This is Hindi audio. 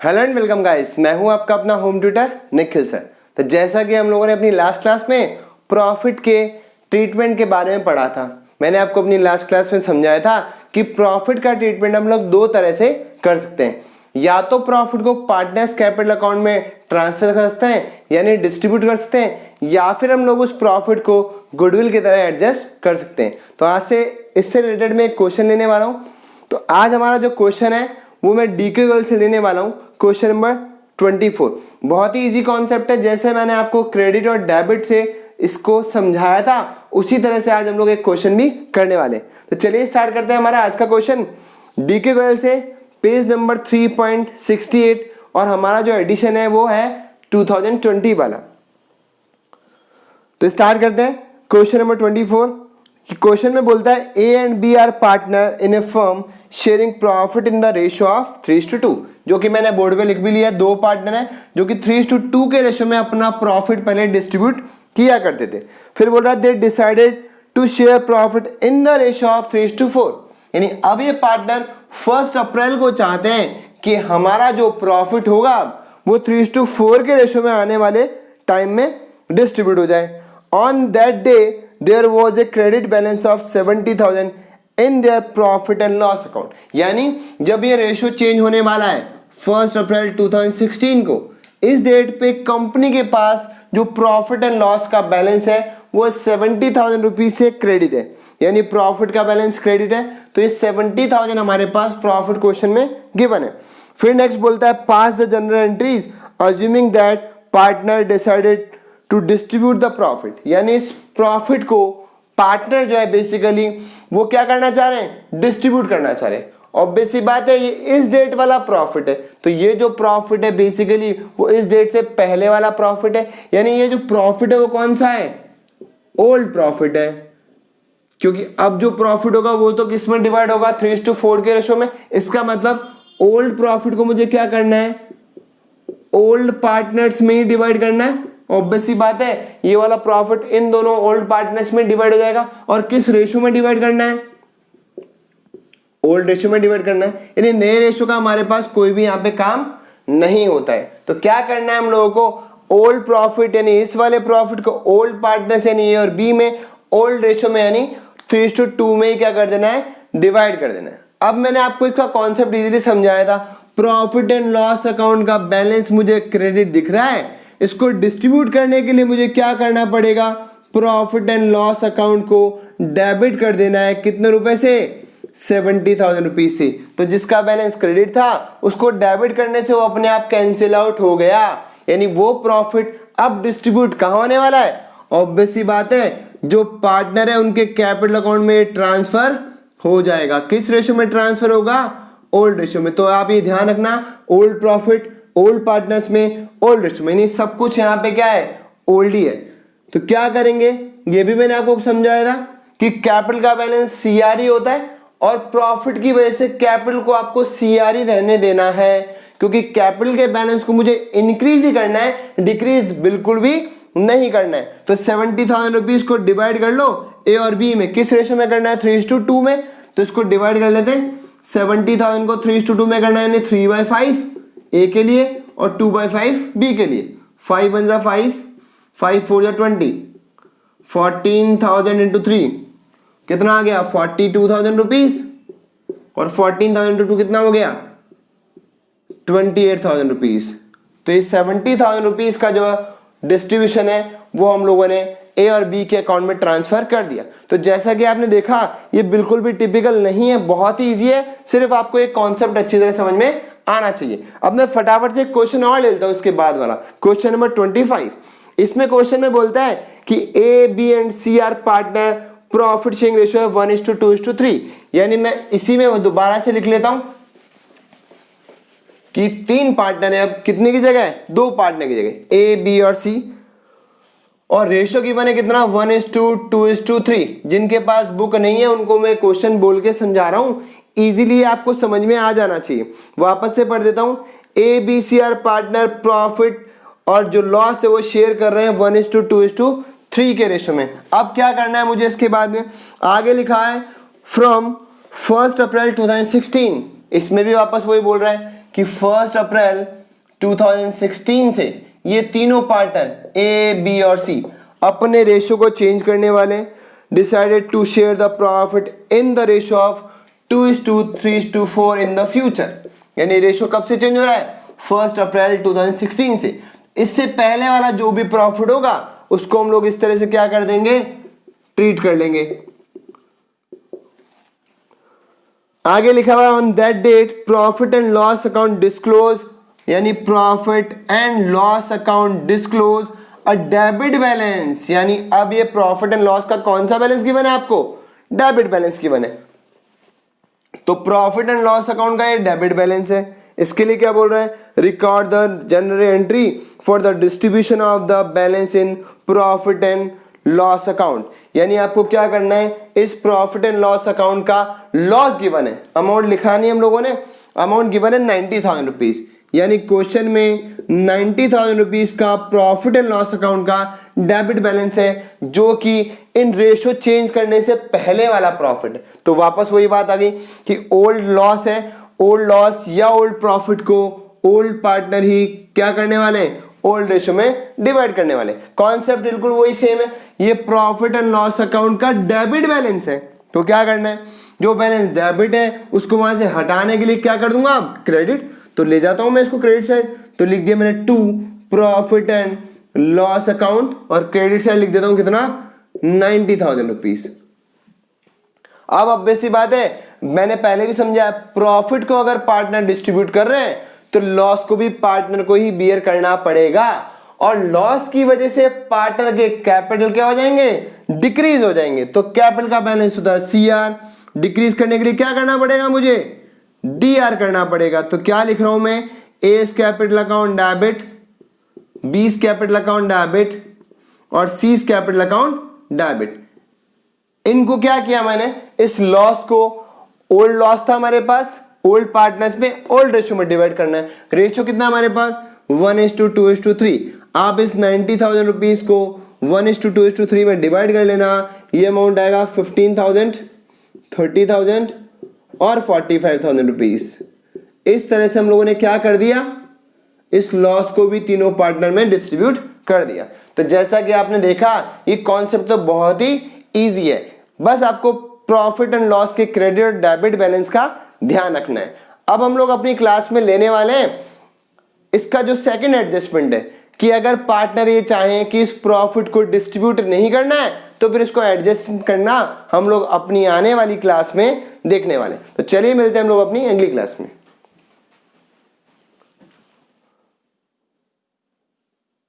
हेलो एंड वेलकम गाइस, मैं हूं आपका अपना होम ट्यूटर निखिल सर। तो जैसा कि हम लोगों ने अपनी लास्ट क्लास में प्रॉफिट के ट्रीटमेंट के बारे में पढ़ा था, मैंने आपको अपनी लास्ट क्लास में समझाया था कि प्रॉफिट का ट्रीटमेंट हम लोग दो तरह से कर सकते हैं। या तो प्रॉफिट को पार्टनर्स कैपिटल अकाउंट में ट्रांसफर कर सकते हैं यानी डिस्ट्रीब्यूट कर सकते हैं, या फिर हम लोग उस प्रॉफिट को गुडविल की तरह एडजस्ट कर सकते हैं। तो आज से इससे रिलेटेड मैं एक क्वेश्चन लेने वाला हूं। तो आज हमारा जो क्वेश्चन है वो मैं डीके गोयल से लेने वाला हूं, क्वेश्चन नंबर 24। बहुत ही इजी कॉन्सेप्ट है। जैसे मैंने आपको क्रेडिट और डेबिट से इसको समझाया था उसी तरह से आज हम लोग एक क्वेश्चन भी करने वाले। तो चलिए स्टार्ट करते हैं हमारा आज का क्वेश्चन डीके गोयल से, पेज नंबर 3.68 और हमारा जो एडिशन है वो है 2020 वाला। तो स्टार्ट करते हैं क्वेश्चन नंबर 24। क्वेश्चन में बोलता है A and B are partner in a firm sharing profit in the ratio of 3:2, जो कि मैंने बोर्ड पे लिख भी लिया। दो पार्टनर हैं जो कि 3:2 के रेशियो में अपना प्रॉफिट पहले डिस्ट्रीब्यूट किया करते थे। फिर बोल रहा है they decided to share profit in the ratio of 3:4, यानी अब ये पार्टनर 1 अप्रैल को चाहते हैं कि हमारा जो प्रॉफिट होगा वो 3:4 के रेशियो में आने वाले टाइम में डिस्ट्रीब्यूट हो जाए। On that day there was a credit balance of 70,000 in their profit and loss account, यानी जब ये रेशियो चेंज होने वाला है 1 अप्रैल 2016 को, इस डेट पे कंपनी के पास जो प्रॉफिट एंड लॉस का बैलेंस है वो 70,000 रुपीज से क्रेडिट है, यानी प्रॉफिट का बैलेंस क्रेडिट है। तो ये 70,000 हमारे पास प्रॉफिट क्वेश्चन में गिवन है। फिर नेक्स्ट बोलता है pass the general entries assuming that partner decided to distribute the profit, यानी इस प्रॉफिट को पार्टनर जो है बेसिकली वो क्या करना चाह रहे हैं, डिस्ट्रीब्यूट करना चाह रहे हैं। ऑब्वियस सी बात है ये इस डेट वाला प्रॉफिट है, तो ये जो प्रॉफिट है बेसिकली वो इस डेट से पहले वाला प्रॉफिट है, यानी ये जो प्रॉफिट है वो कौन सा है, ओल्ड प्रॉफिट है। क्योंकि अब जो प्रॉफिट होगा वो तो किस में डिवाइड होगा, 3:4 के रेशो में। इसका मतलब ओल्ड प्रॉफिट को मुझे क्या करना है, ओल्ड पार्टनर्स में ही डिवाइड करना है। ऑब्वियस सी बात है ये वाला प्रॉफिट इन दोनों ओल्ड पार्टनर्स में डिवाइड हो जाएगा। और किस रेशो में डिवाइड करना है, ओल्ड रेशो में डिवाइड करना है, यानी नए रेशो का हमारे पास कोई भी यहाँ पे काम नहीं होता है। तो क्या करना है हम लोगों को, ओल्ड प्रॉफिट यानी इस वाले प्रॉफिट को ओल्ड पार्टनर्स यानी ए और बी में ओल्ड रेशो में यानी 3:2 में ही क्या कर देना है, डिवाइड कर देना है। अब मैंने आपको इसका कॉन्सेप्ट इजीली समझाया था। प्रॉफिट एंड लॉस अकाउंट का बैलेंस मुझे क्रेडिट दिख रहा है, इसको डिस्ट्रीब्यूट करने के लिए मुझे क्या करना पड़ेगा, प्रॉफिट एंड लॉस अकाउंट को डेबिट कर देना है। कितने रुपए से, 70,000 रुपीज से। तो जिसका बैलेंस क्रेडिट था उसको डेबिट करने से वो अपने आप कैंसिल आउट हो गया, यानी वो प्रॉफिट अब डिस्ट्रीब्यूट कहाँ होने वाला है, ऑब्वियस सी बात है जो पार्टनर है उनके कैपिटल अकाउंट में ट्रांसफर हो जाएगा। किस रेशो में ट्रांसफर होगा, ओल्ड रेशो में। तो आप ये ध्यान रखना, ओल्ड प्रॉफिट ओल्ड पार्टनर्स में ओल्ड रेशो में, यानी सब कुछ यहाँ पे क्या है, ओल्ड ही है। तो क्या करेंगे, ये भी मैंने आपको समझाया था कि कैपिटल का बैलेंस सीआरई होता है और प्रॉफिट की वजह से कैपिटल को आपको सीआरई रहने देना है, क्योंकि कैपिटल के बैलेंस को मुझे इंक्रीज ही करना है, डिक्रीज बिल्कुल भी नहीं करना है। तो 70,000 रुपीज को डिवाइड कर लो ए और बी में, किस रेशो में करना है, 3:2 में। तो इसको डिवाइड कर लेते हैं, 70,000 को 3:2 में करना है, यानी 3/5 ए के लिए और 2/5 बी के लिए। 5 1 जा 5, 5 4 जा 20, 14,000 इंटू 3 कितना आ गया, 42,000 रुपीज। और 14,000 इंटू 2 कितना हो गया, 28,000 रुपीज। तो ये 70,000 रुपीज का जो डिस्ट्रीब्यूशन है वो हम लोगों ने ए और बी के अकाउंट में ट्रांसफर कर दिया। तो जैसा कि आपने देखा ये बिल्कुल भी टिपिकल नहीं है, बहुत ही इजी है, सिर्फ आपको एक कॉन्सेप्ट अच्छी तरह समझ में आना चाहिए। अब मैं फटाफट से क्वेश्चन और ले लेता हूं इसके बाद वाला, क्वेश्चन नंबर 25। इसमें क्वेश्चन में बोलता है कि A B and C are partner, profit sharing ratio है 1:2:3, यानी मैं इसी में दोबारा से लिख लेता हूं कि 3 पार्टनर है। अब कितने की जगह है, 2 पार्टनर की जगह ए बी और सी, और रेशियो की बने कितना, 1:2:3। जिनके पास बुक नहीं है उनको मैं क्वेश्चन बोल के समझा रहा हूं, इजीली आपको समझ में आ जाना चाहिए। वापस से पढ़ देता हूं, A B C are partner, profit और जो लॉस है वो शेयर कर रहे हैं 1:2:3 के रेशियो में। अब क्या करना है मुझे, इसके बाद में आगे लिखा है फ्रॉम 1 अप्रैल 2016, इसमें भी वापस वही बोल रहा है कि 1 अप्रैल 2016 से ये तीनों पार्टनर ए, बी और सी अपने रेशो को चेंज करने वाले, decided to share the profit in the ratio of 2:3:4 in the future. यानी रेशो कब से चेंज हो रहा है? 1 अप्रैल 2016 से। इससे पहले वाला जो भी प्रॉफिट होगा उसको हम लोग इस तरह से क्या कर देंगे, ट्रीट कर लेंगे। आगे लिखा हुआ on that date profit and loss account disclose, यानी profit and loss account disclose a debit balance. यानी अब ये प्रॉफिट एंड लॉस का कौन सा बैलेंस गिवन है आपको? डेबिट बैलेंस गिवन है। तो प्रॉफिट एंड लॉस अकाउंट का ये डेबिट बैलेंस है। इसके लिए क्या बोल रहे हैं? Record the general entry for the distribution of the balance in profit and loss account. यानी आपको क्या करना है, इस प्रॉफिट एंड लॉस अकाउंट का लॉस गिवन है, अमाउंट लिखा नहीं हम लोगों ने, अमाउंट गिवन है 90,000 रुपीज। यानी क्वेश्चन में 90,000 रुपीज का प्रॉफिट एंड लॉस अकाउंट का डेबिट बैलेंस है, जो कि इन रेशो चेंज करने से पहले वाला प्रॉफिट है। तो वापस वही बात आ गई कि ओल्ड लॉस है, ओल्ड लॉस या ओल्ड प्रॉफिट को ओल्ड पार्टनर ही क्या करने वाले हैं, ओल्ड रेशो में डिवाइड करने वाले। कॉन्सेप्ट बिल्कुल वही सेम है। ये प्रॉफिट एंड लॉस अकाउंट का डेबिट बैलेंस है, तो क्या करना है, जो बैलेंस डेबिट है उसको वहां से हटाने के लिए क्या कर दूंगा, क्रेडिट। तो ले जाता हूं मैं इसको क्रेडिट साइड, तो लिख दिया मैंने 2 प्रॉफिट एंड लॉस अकाउंट और क्रेडिट साइड लिख देता हूं कितना, 90,000 रुपीज। अब ऑब्वियस सी बात है, मैंने पहले भी समझाया, प्रॉफिट को अगर पार्टनर डिस्ट्रीब्यूट कर रहे हैं तो लॉस को भी पार्टनर को ही बियर करना पड़ेगा, और लॉस की वजह से पार्टनर के कैपिटल क्या हो जाएंगे, डिक्रीज हो जाएंगे। तो कैपिटल का बैलेंस होता है सीआर, डिक्रीज करने के लिए क्या करना पड़ेगा मुझे, डीआर करना पड़ेगा। तो क्या लिख रहा हूं मैं, एस कैपिटल अकाउंट डेबिट, बीस कैपिटल अकाउंट डेबिट और सीज कैपिटल अकाउंट डेबिट। इनको क्या किया मैंने, इस लॉस को, ओल्ड लॉस था हमारे पास, ओल्ड पार्टनर्स में ओल्ड रेशो में डिवाइड करना है। रेशो कितना हमारे पास 1:2:3। आप इस 90,000 रुपीज को 1:2:3 में डिवाइड कर लेना, ये अमाउंट आएगा 15,000, 30,000 और 45,000 रुपीज। इस तरह से हम लोगों ने क्या कर दिया, इस लॉस को भी तीनों पार्टनर में डिस्ट्रीब्यूट कर दिया। तो जैसा कि आपने देखा, ये कॉन्सेप्ट तो बहुत ही इजी है, बस आपको प्रॉफिट एंड लॉस के क्रेडिट और डेबिट बैलेंस का ध्यान रखना है। अब हम लोग अपनी क्लास में लेने वाले हैं इसका जो सेकंड एडजस्टमेंट है, कि अगर पार्टनर ये चाहें कि इस प्रॉफिट को डिस्ट्रीब्यूट नहीं करना है तो फिर इसको एडजस्ट करना हम लोग अपनी आने वाली क्लास में देखने वाले। तो चलिए मिलते हैं हम लोग अपनी अगली क्लास में।